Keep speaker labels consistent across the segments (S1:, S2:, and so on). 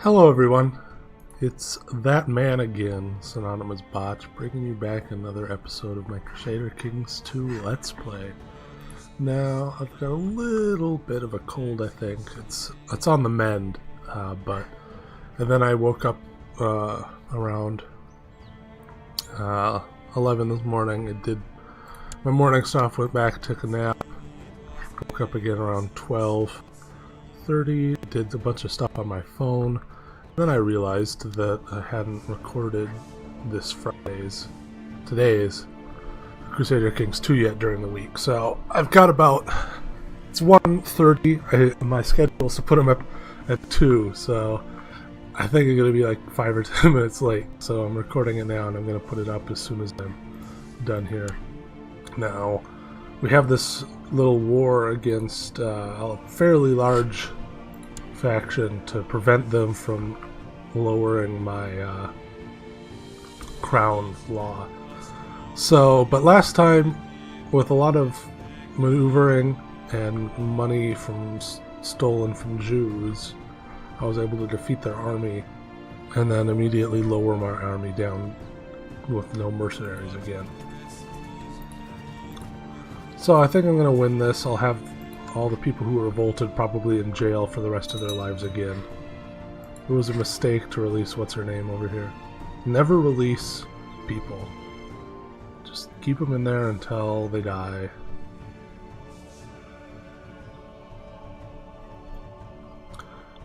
S1: Hello everyone, it's that man again, Synonymous Botch, bringing you back another episode of my Crusader Kings 2 Let's Play. Now, I've got a little bit of a cold, I think. It's on the mend, and then I woke up around 11 this morning. It did my morning stuff, went back, took a nap, woke up again around 12:30, did a bunch of stuff on my phone. Then I realized that I hadn't recorded today's Crusader Kings 2 yet during the week. So I've got it's 1:30. My schedule is to put them up at 2, so I think I'm going to be like 5 or 10 minutes late. So I'm recording it now and I'm going to put it up as soon as I'm done here. Now, we have this little war against a fairly large faction to prevent them from lowering my crown law. But last time, with a lot of maneuvering and money stolen from Jews, I was able to defeat their army and then immediately lower my army down with no mercenaries again. So I think I'm going to win this. I'll have all the people who revolted probably in jail for the rest of their lives again. It was a mistake to release what's-her-name over here. Never release people. Just keep them in there until they die.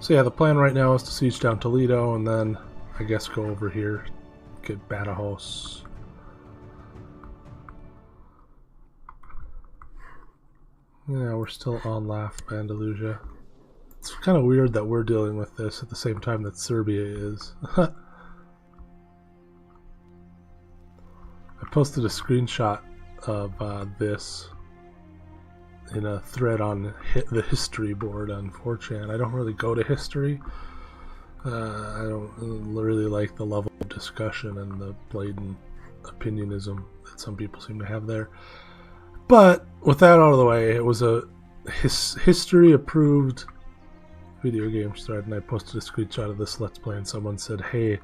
S1: So yeah, the plan right now is to siege down Toledo and then I guess go over here, get Badajoz. Yeah, we're still Onlaf Andalusia. It's kind of weird that we're dealing with this at the same time that Serbia is. I posted a screenshot of this in a thread on the history board on 4chan. I don't really go to history. I don't really like the level of discussion and the blatant opinionism that some people seem to have there. But with that out of the way, it was a history-approved video games thread, and I posted a screenshot of this Let's Play, and someone said, "Hey,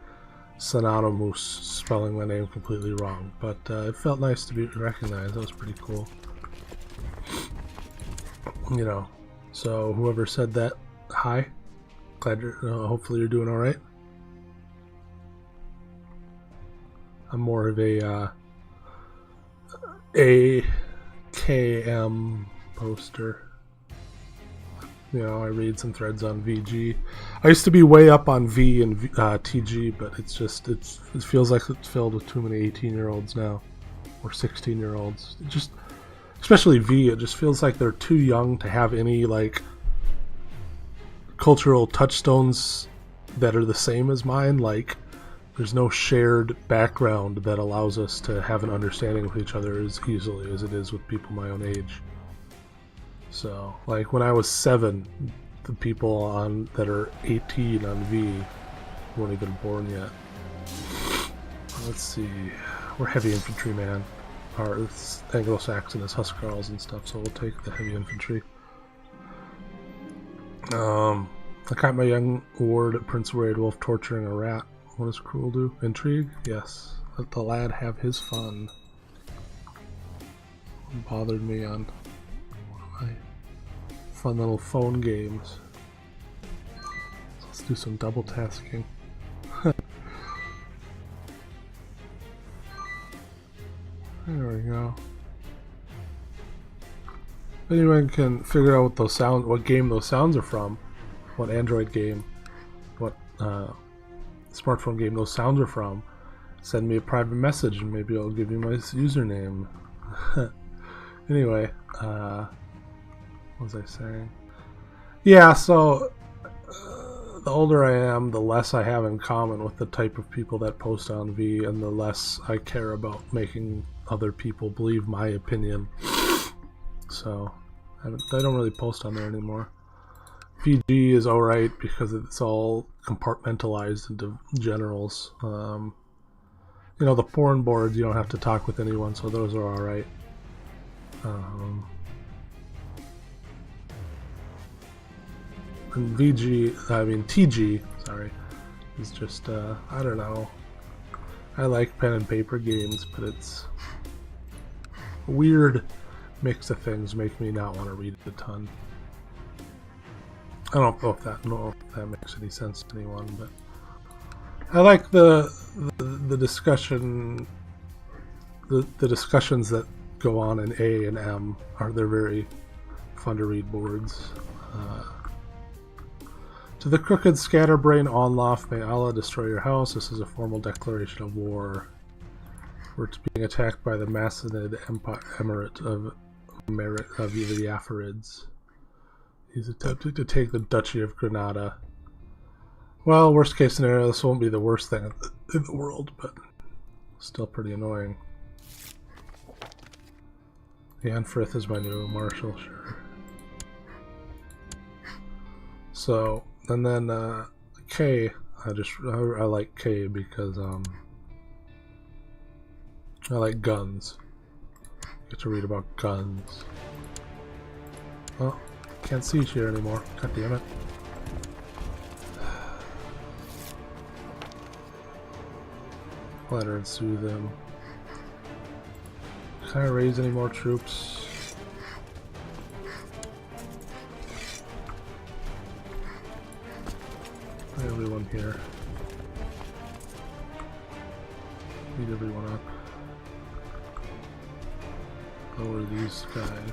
S1: Synonymous, spelling my name completely wrong." But it felt nice to be recognized. That was pretty cool. You know, so whoever said that, hi. Glad hopefully you're doing alright. I'm more of a KM poster. You know, I read some threads on VG. I used to be way up on V and TG, but it feels like it's filled with too many 18-year-olds now, or 16-year-olds. Especially V, it just feels like they're too young to have any like cultural touchstones that are the same as mine. Like, there's no shared background that allows us to have an understanding with each other as easily as it is with people my own age. So, like, when I was 7, the people that are 18 on V weren't even born yet. Let's see. We're heavy infantry, man. It's Anglo-Saxon is Huscarls and stuff, so we'll take the heavy infantry. I caught my young ward at Prince Wolf torturing a rat. What does Cruel do? Intrigue? Yes. Let the lad have his fun. It bothered me on my fun little phone games. Let's do some double tasking. There we go. If anyone can figure out what game those sounds are from, what Android game, what smartphone game those sounds are from, send me a private message and maybe I'll give you my username. Anyway, what was I saying? Yeah, so the older I am, the less I have in common with the type of people that post on V, and the less I care about making other people believe my opinion. So I don't really post on there anymore. VG is alright because it's all compartmentalized into generals. You know, the porn boards, you don't have to talk with anyone, so those are alright. And TG, sorry, is just, I don't know. I like pen and paper games, but it's a weird mix of things make me not want to read it a ton. I don't know if that makes any sense to anyone, but I like the discussion, the discussions that go on in A and M. They're very fun to read boards. To the crooked scatterbrain Onlaf, may Allah destroy your house. This is a formal declaration of war. We're being attacked by the Macedonian Emirate of the Afarids. He's attempting to take the Duchy of Granada. Well, worst case scenario, this won't be the worst thing in the world, but still pretty annoying. Anfrith is my new marshal, sure. So, and then K, I like K because I like guns. Get to read about guns. Oh, can't siege here anymore. God damn it. Flatter and soothe them. Can I raise any more troops? Everyone here. Beat everyone up. Lower these guys.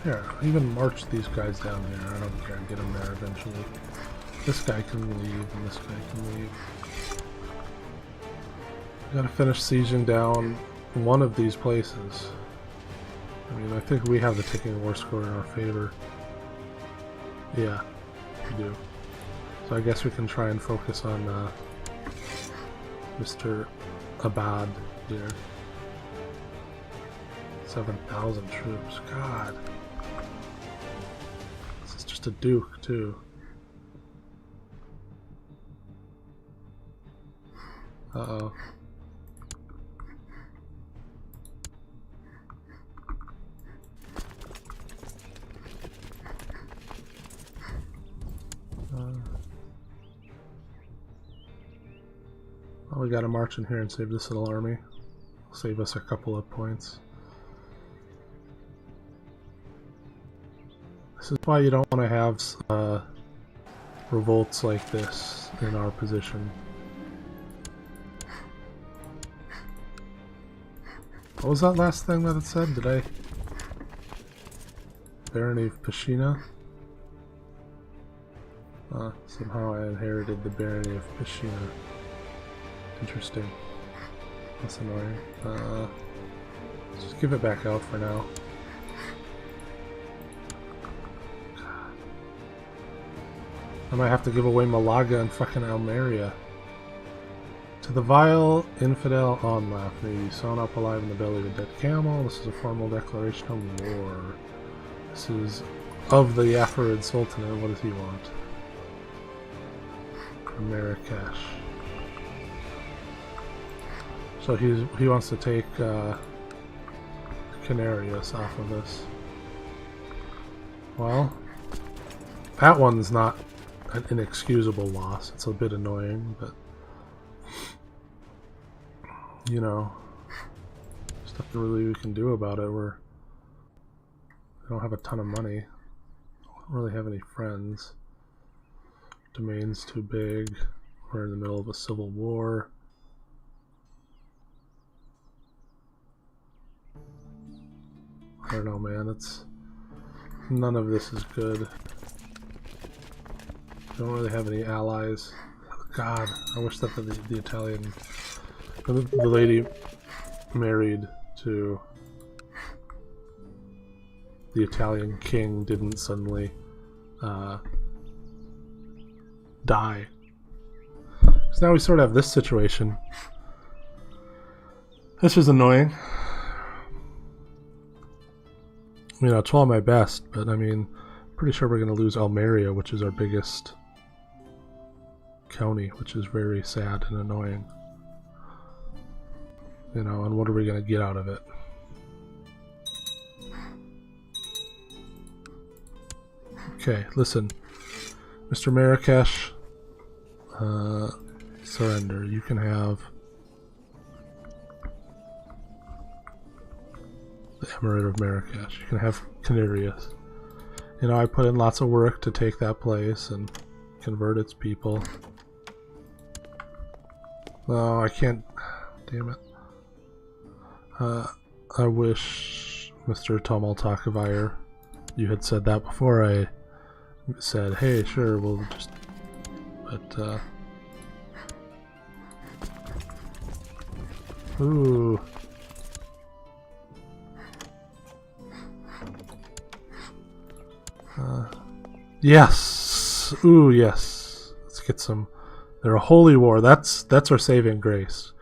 S1: Here, even march these guys down here. I don't care. Get them there eventually. This guy can leave, and this guy can leave. We gotta finish sieging down one of these places. I mean, I think we have the ticking war score in our favor. Yeah, we do. So I guess we can try and focus on Mr. Abad here. 7,000 troops. God. This is just a duke, too. Uh-oh. Well, we gotta march in here and save this little army. Save us a couple of points. This is why you don't want to have revolts like this in our position. What was that last thing that it said? Did I... Barony of Peshina? Somehow I inherited the Barony of Peshina. Interesting. That's annoying. Let's just give it back out for now. God. I might have to give away Malaga and fucking Almeria. To the vile infidel Onlaf, may you sewn up alive in the belly of a dead camel. This is a formal declaration of war. This is of the Afarid Sultanate. What does he want? From Marrakesh. So he wants to take Canarius off of this. Well, that one's not an inexcusable loss. It's a bit annoying, but you know, there's nothing really we can do about it. We don't have a ton of money. Don't really have any friends. Domain's too big. We're in the middle of a civil war. I don't know, man. None of this is good. Don't really have any allies. God, I wish that the Italian, the lady married to the Italian king didn't suddenly die. So now we sort of have this situation. This is annoying. I mean, I'll try my best, but I mean, pretty sure we're going to lose Almeria, which is our biggest county, which is very sad and annoying. You know, and what are we going to get out of it? Okay, listen. Mr. Marrakesh, surrender. You can have the Emirate of Marrakesh. You can have Canarius. You know, I put in lots of work to take that place and convert its people. No, I can't. Damn it. I wish, Mr. Tomoltakavire, you had said that before I said, hey, sure, we'll just... But, ooh. Yes! Ooh, yes. Let's get some... They're a holy war. That's our saving grace.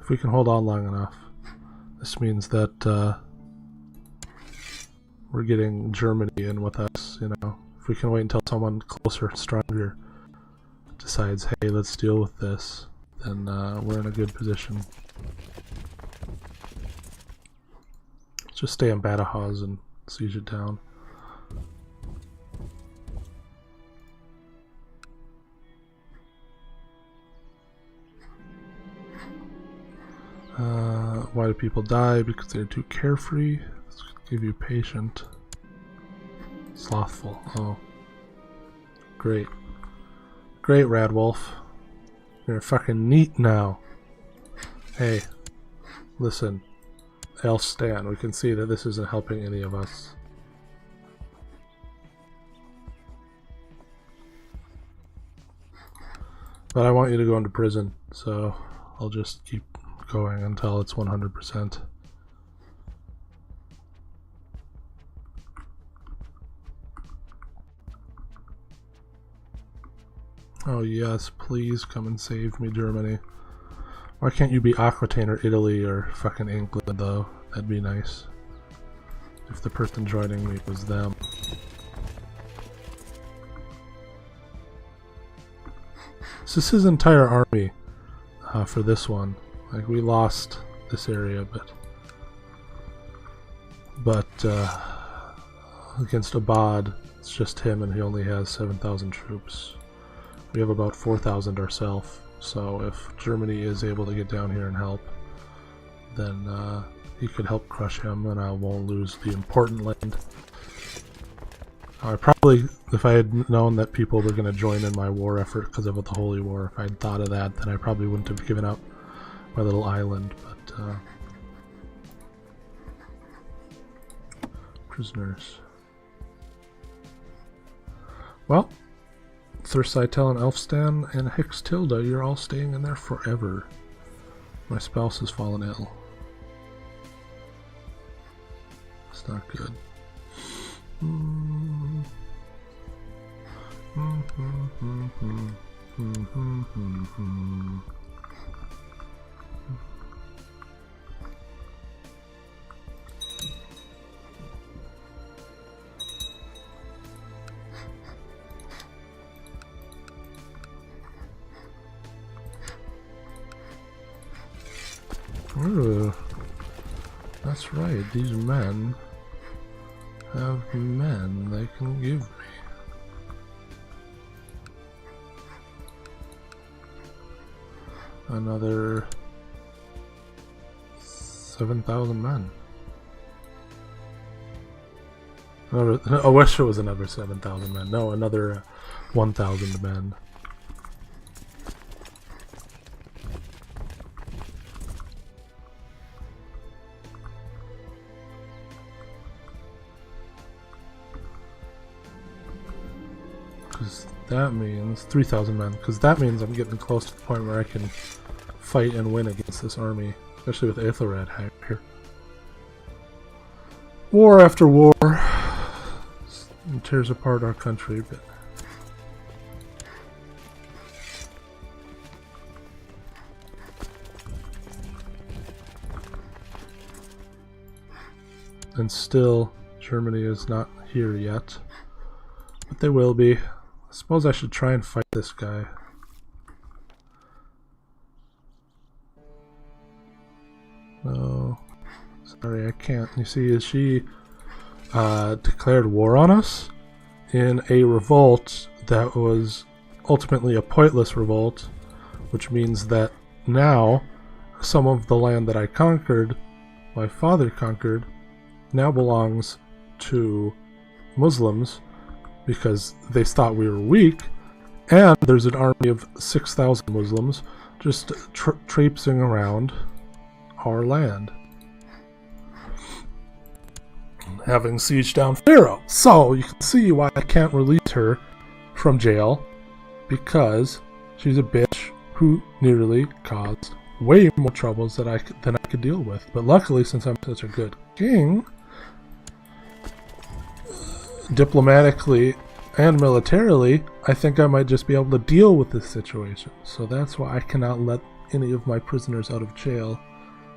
S1: If we can hold on long enough. This means that, we're getting Germany in with us, you know. If we can wait until someone closer and stronger decides, hey, let's deal with this, then we're in a good position. Let's just stay in Badajoz and siege it down. Why do people die? Because they're too carefree. Let's give you patient. Slothful. Oh. Great. Great, Radwolf. You're fucking neat now. Hey. Listen. Elstan, we can see that this isn't helping any of us. But I want you to go into prison, so I'll just keep going until it's 100%. Oh yes, please come and save me, Germany. Why can't you be Aquitaine or Italy or fucking England, though? That'd be nice. If the person joining me was them. So this is his entire army for this one. Like, we lost this area, but against Abad, it's just him, and he only has 7,000 troops. We have about 4,000 ourselves, so if Germany is able to get down here and help, then he could help crush him, and I won't lose the important land. I probably, if I had known that people were going to join in my war effort because of the Holy War, if I had thought of that, then I probably wouldn't have given up my little island, but prisoners. Well, Thursaitel and Elfstan and Hix Tilda, you're all staying in there forever. My spouse has fallen ill. It's not good. Ooh, that's right, these men have men they can give me. Another 7,000 men. I wish it was another 7,000 men. No, another 1,000 men. Because that means 3,000 men. Because that means I'm getting close to the point where I can fight and win against this army, especially with Aethelred here. War after war tears apart our country, but and still Germany is not here yet, but they will be. I suppose I should try and fight this guy. No, sorry, I can't. You see, she declared war on us in a revolt that was ultimately a pointless revolt, which means that now some of the land that I conquered, my father conquered, now belongs to Muslims because they thought we were weak, and there's an army of 6,000 Muslims just traipsing around our land, having sieged down Pharaoh. So you can see why I can't release her from jail, because she's a bitch who nearly caused way more troubles than I could deal with. But luckily, since I'm such a good king, diplomatically and militarily, I think I might just be able to deal with this situation. So that's why I cannot let any of my prisoners out of jail,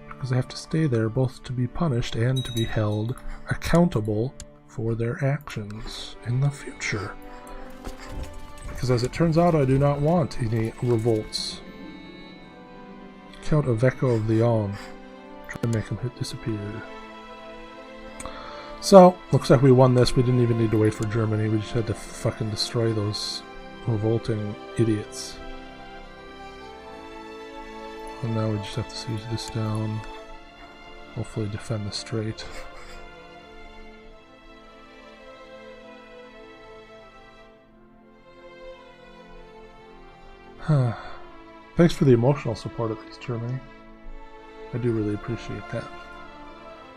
S1: because I have to stay there both to be punished and to be held accountable for their actions in the future. Because as it turns out, I do not want any revolts. Count Aveco of Lyon. Try to make him disappear. So, looks like we won this. We didn't even need to wait for Germany. We just had to fucking destroy those revolting idiots. And now we just have to siege this down. Hopefully defend the strait. Thanks for the emotional support at least, Germany. I do really appreciate that.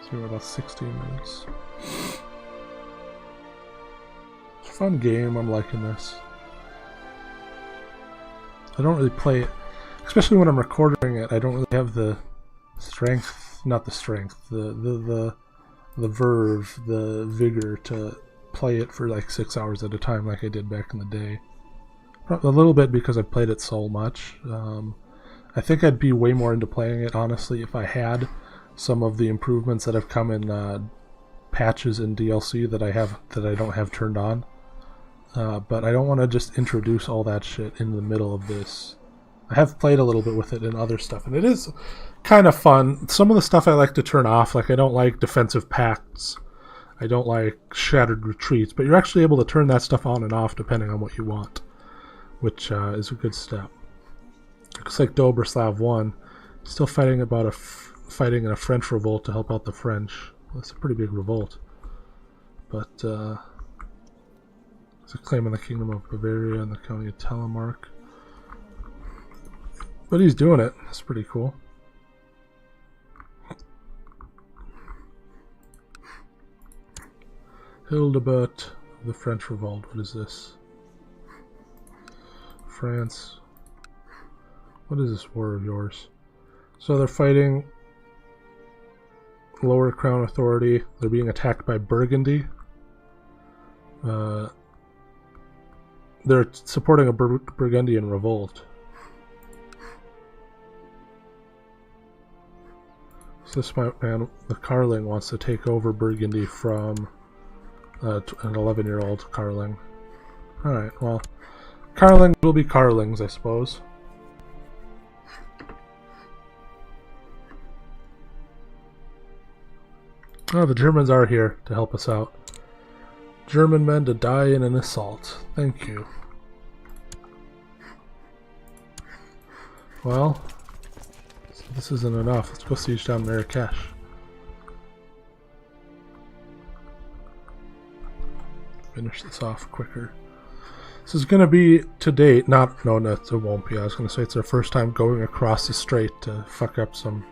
S1: So we're about 16 minutes. It's a fun game. I'm liking this. I don't really play it, especially when I'm recording it. I don't really have the strength, not the strength, the verve, the vigor to play it for like 6 hours at a time like I did back in the day. A little bit because I played it so much. I think I'd be way more into playing it, honestly, if I had some of the improvements that have come in patches in DLC that I don't have turned on. But I don't want to just introduce all that shit in the middle of this. I have played a little bit with it and other stuff, and it is kind of fun. Some of the stuff I like to turn off, like I don't like defensive pacts. I don't like shattered retreats, but you're actually able to turn that stuff on and off depending on what you want, which is a good step. Looks like Dobroslav won. Still fighting about fighting in a French revolt to help out the French. Well, that's a pretty big revolt. But it's a claim on the Kingdom of Bavaria and the County of Telemark. But he's doing it. That's pretty cool. Hildebert, the French revolt. What is this? France. What is this war of yours? So they're fighting Lower Crown Authority. They're being attacked by Burgundy. They're supporting a Burgundian revolt. So this man, the Carling, wants to take over Burgundy from an 11-year-old Carling. Alright, well, Carling will be Carlings, I suppose. Oh, the Germans are here to help us out. German men to die in an assault. Thank you. Well, this isn't enough. Let's go siege down Marrakesh. Finish this off quicker. This is going to be, to date, no, it won't be. I was going to say it's our first time going across the strait to fuck up some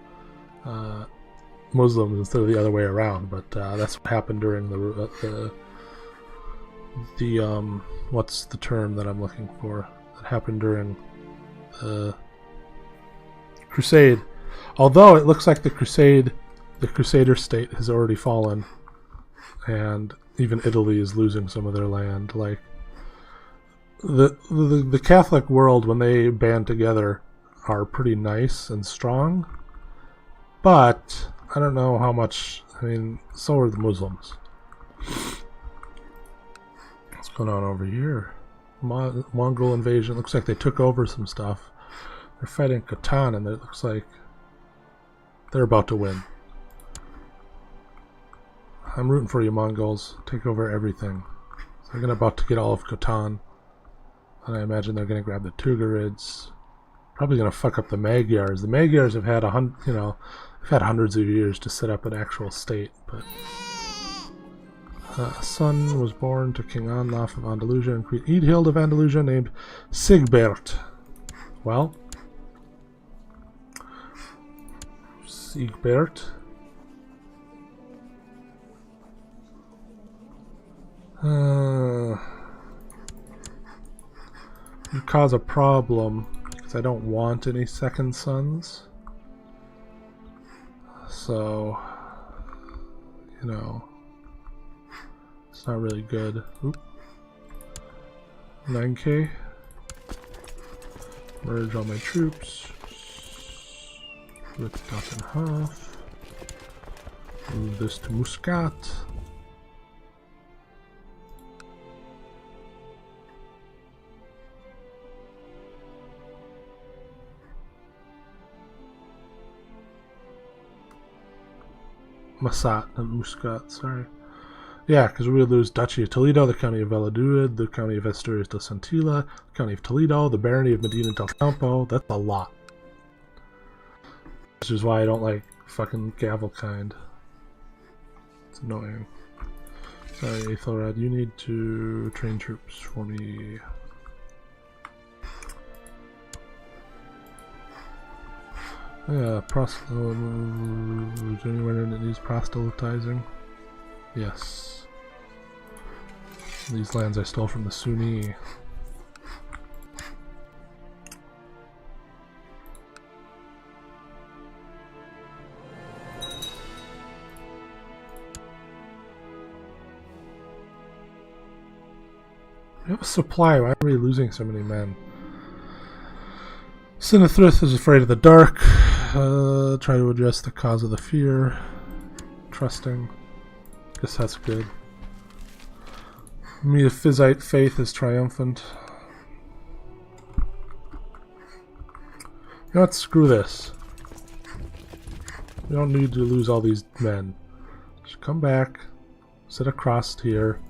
S1: Muslims instead of the other way around, but that's what happened during the what's the term that I'm looking for? That happened during the Crusade. Although it looks like the Crusader state has already fallen, and even Italy is losing some of their land. Like the Catholic world, when they band together, are pretty nice and strong, but I don't know how much. I mean, so are the Muslims. What's going on over here? Mongol invasion. Looks like they took over some stuff. They're fighting Khotan, and it looks like they're about to win. I'm rooting for you, Mongols. Take over everything. They're about to get all of Khotan. And I imagine they're going to grab the Tugarids. Probably going to fuck up the Magyars. The Magyars have had they've had hundreds of years to set up an actual state, but a son was born to King Onlaf of Andalusia and Queen Eadhild of Andalusia named Sigbert. Well, Sigbert. You cause a problem because I don't want any second sons. So, you know, it's not really good. Oop. 9k. Merge all my troops. Split that in half. Move this to Muscat. Massat and Muscat, sorry. Yeah, because we would lose Duchy of Toledo, the County of Valladolid, the County of Asturias de Santilla, the County of Toledo, the Barony of Medina del Campo. That's a lot. Which is why I don't like fucking Gavelkind. It's annoying. Sorry, Aethelred, you need to train troops for me. Yeah, is there anywhere that needs proselytizing? Yes. These lands I stole from the Sunni. We have a supply, why are we losing so many men? Sinithrith is afraid of the dark. Try to address the cause of the fear. Trusting. Guess that's good. Metaphysite faith is triumphant. You know what? Screw this. We don't need to lose all these men. Just come back, sit across here,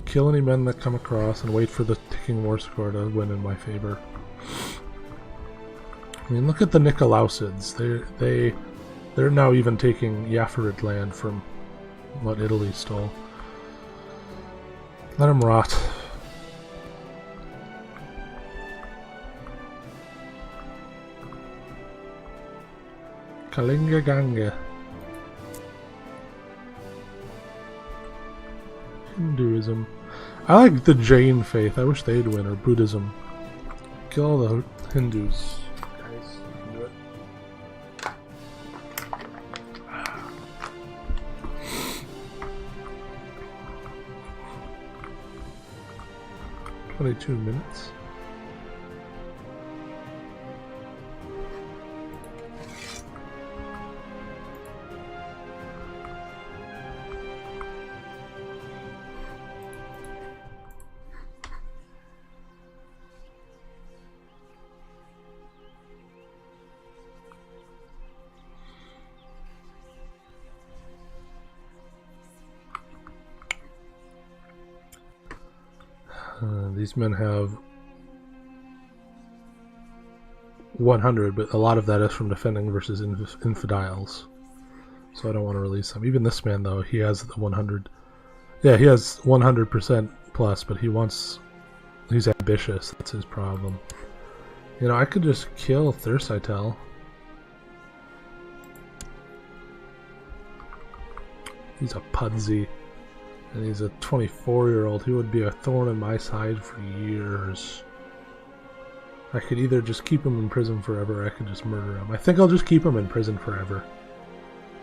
S1: kill any men that come across, and wait for the ticking war score to win in my favor. I mean, look at the Nicolausids. They're now even taking Yafarid land from what Italy stole. Let them rot. Kalinga Ganga. Hinduism. I like the Jain faith. I wish they'd win, or Buddhism. Kill all the Hindus. 22 minutes. These men have 100, but a lot of that is from defending versus infidels. So I don't want to release them. Even this man, though, he has the 100. Yeah, he has 100% plus, but he's ambitious. That's his problem. You know, I could just kill Thursaitel. He's a Pudsey. And he's a 24-year-old. He would be a thorn in my side for years. I could either just keep him in prison forever, or I could just murder him. I think I'll just keep him in prison forever.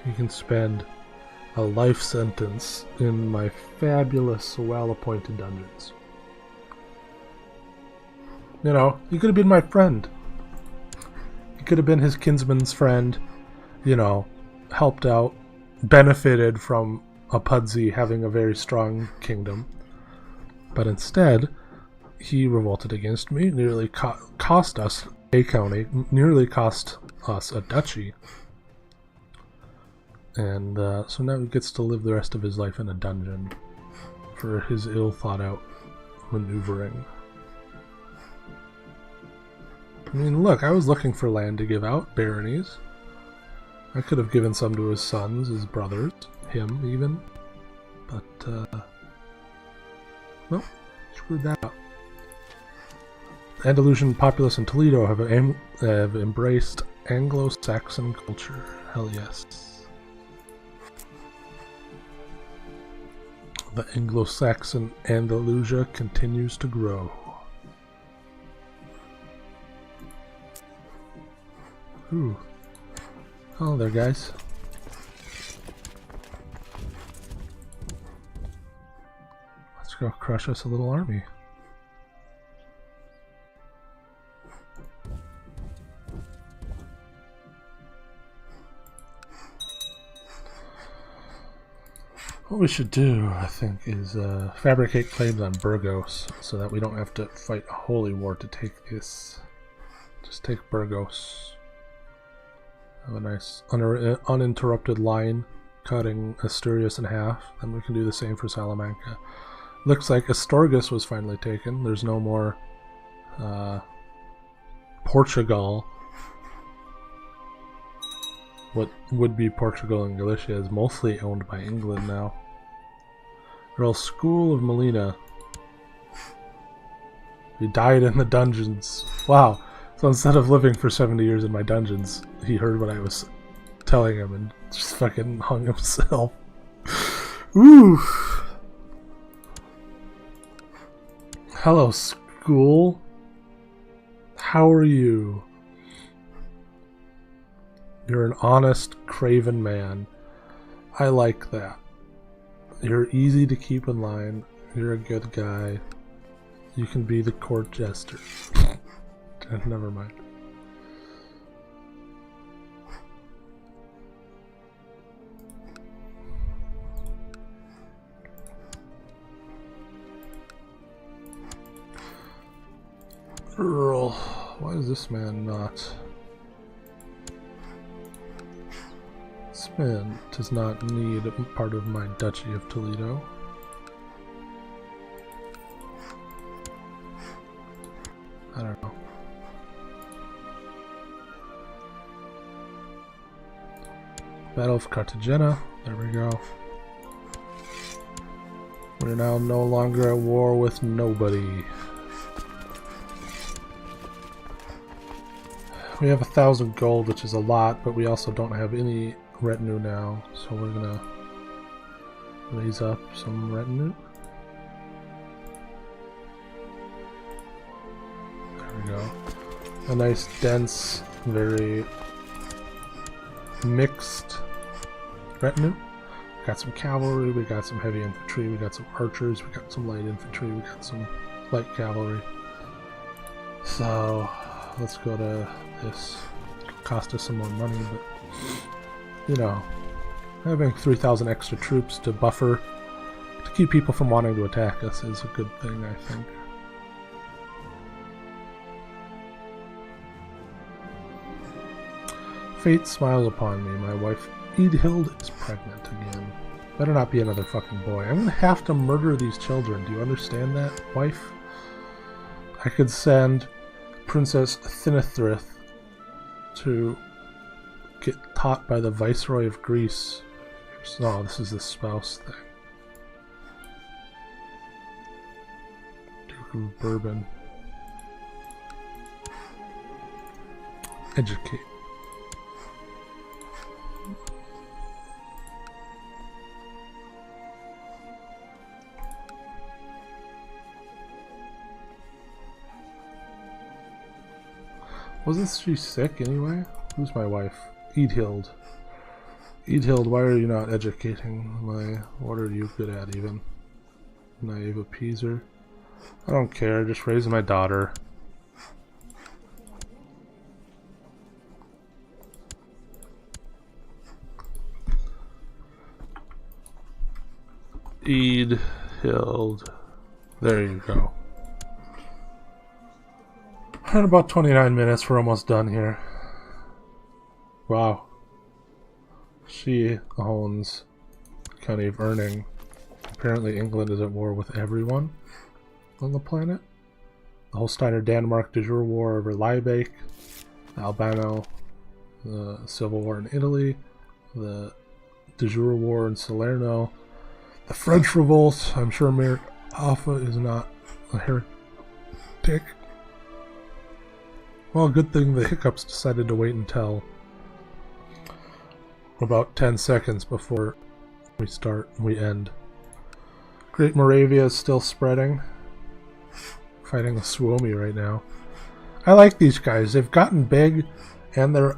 S1: He can spend a life sentence in my fabulous, well-appointed dungeons. You know, he could have been my friend. He could have been his kinsman's friend. You know, helped out, benefited from a Pudsey having a very strong kingdom, but instead he revolted against me, nearly cost us a county, nearly cost us a duchy, and so now he gets to live the rest of his life in a dungeon for his ill thought out maneuvering. I mean, look, I was looking for land to give out, baronies. I could have given some to his sons, his brothers, him even. But, no, screwed that up. The Andalusian populace in Toledo have embraced Anglo-Saxon culture. Hell yes. The Anglo-Saxon Andalusia continues to grow. Ooh. Hello there, guys. Let's go crush us a little army. What we should do, I think, is fabricate claims on Burgos so that we don't have to fight a holy war to take this. Just take Burgos. Have a nice uninterrupted line cutting Asturias in half. Then we can do the same for Salamanca. Looks like Astorgas was finally taken. There's no more Portugal. What would be Portugal and Galicia is mostly owned by England now. Earl School of Molina. He died in the dungeons. Wow. So instead of living for 70 years in my dungeons, he heard what I was telling him and just fucking hung himself. Ooh. Hello, school. How are you? You're an honest, craven man. I like that. You're easy to keep in line. You're a good guy. You can be the court jester. Never mind. Earl, why is this man not? This man does not need a part of my Duchy of Toledo. I don't know. Battle of Cartagena. There we go. We're now no longer at war with nobody. We have 1,000 gold, which is a lot, but we also don't have any retinue now, so we're gonna raise up some retinue. There we go. A nice, dense, very mixed retinue. Got some cavalry, we got some heavy infantry, we got some archers, we got some light infantry, we got some light cavalry. So let's go to this. It'll cost us some more money, but you know, having 3,000 extra troops to buffer to keep people from wanting to attack us is a good thing, I think. Fate smiles upon me. My wife Edhild is pregnant again. Better not be another fucking boy. I'm gonna have to murder these children. Do you understand that, wife? I could send Princess Thinithrith to get taught by the Viceroy of Greece. No, this is the spouse thing. Duke of Bourbon. Educate. Wasn't she sick anyway? Who's my wife? Edhild. Edhild, why are you not educating my... What are you good at even? Naive appeaser? I don't care, just raise my daughter. Edhild. There you go. In about 29 minutes, we're almost done here. Wow. She owns County of Erning. Apparently England is at war with everyone on the planet. the Holsteiner Denmark de jure war over Liebeek, the Albano, the Civil War in Italy, the de jure war in Salerno, the French revolt. I'm sure Mayor Alpha is not a heretic. Well, good thing the Hiccups decided to wait until about 10 seconds before we end. Great Moravia is still spreading. Fighting a Suomi right now. I like these guys. They've gotten big, and they're...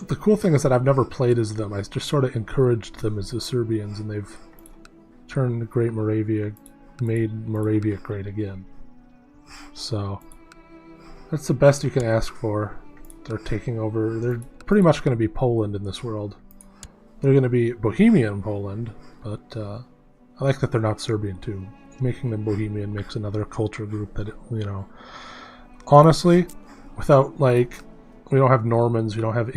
S1: The cool thing is that I've never played as them. I just sort of encouraged them as the Serbians, and they've turned Great Moravia, made Moravia great again. So, that's the best you can ask for. They're taking over. They're pretty much going to be Poland in this world. They're going to be Bohemian Poland, but I like that they're not Serbian too. Making them Bohemian makes another culture group that, you know... Honestly, without, like... We don't have Normans, we don't have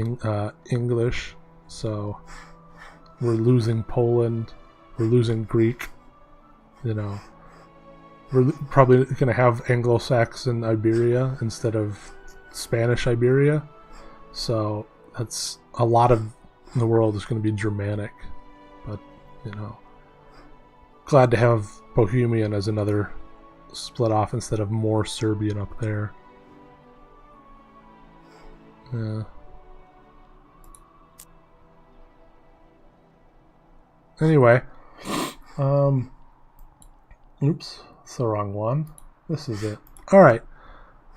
S1: English, so... We're losing Poland, we're losing Greek, you know... We're probably going to have Anglo-Saxon Iberia instead of Spanish Iberia, so that's a lot of the world is going to be Germanic, but, you know... Glad to have Bohemian as another split off instead of more Serbian up there. Yeah. Anyway, oops, it's the wrong one. This is it. All right.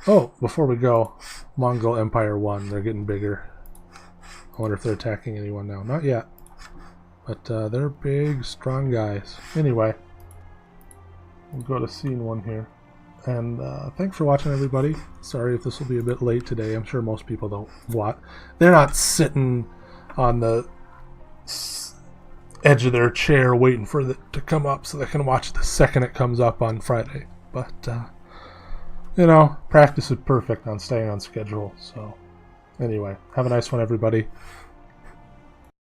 S1: Oh, before we go, Mongol Empire won. They're getting bigger. I wonder if they're attacking anyone now. Not yet. But they're big, strong guys. Anyway, we'll go to scene 1 here. And thanks for watching, everybody. Sorry if this will be a bit late today. I'm sure most people don't watch. They're not sitting on the edge of their chair waiting for it to come up so they can watch the second it comes up on Friday. But, you know, practice is perfect on staying on schedule. So, anyway, have a nice one, everybody.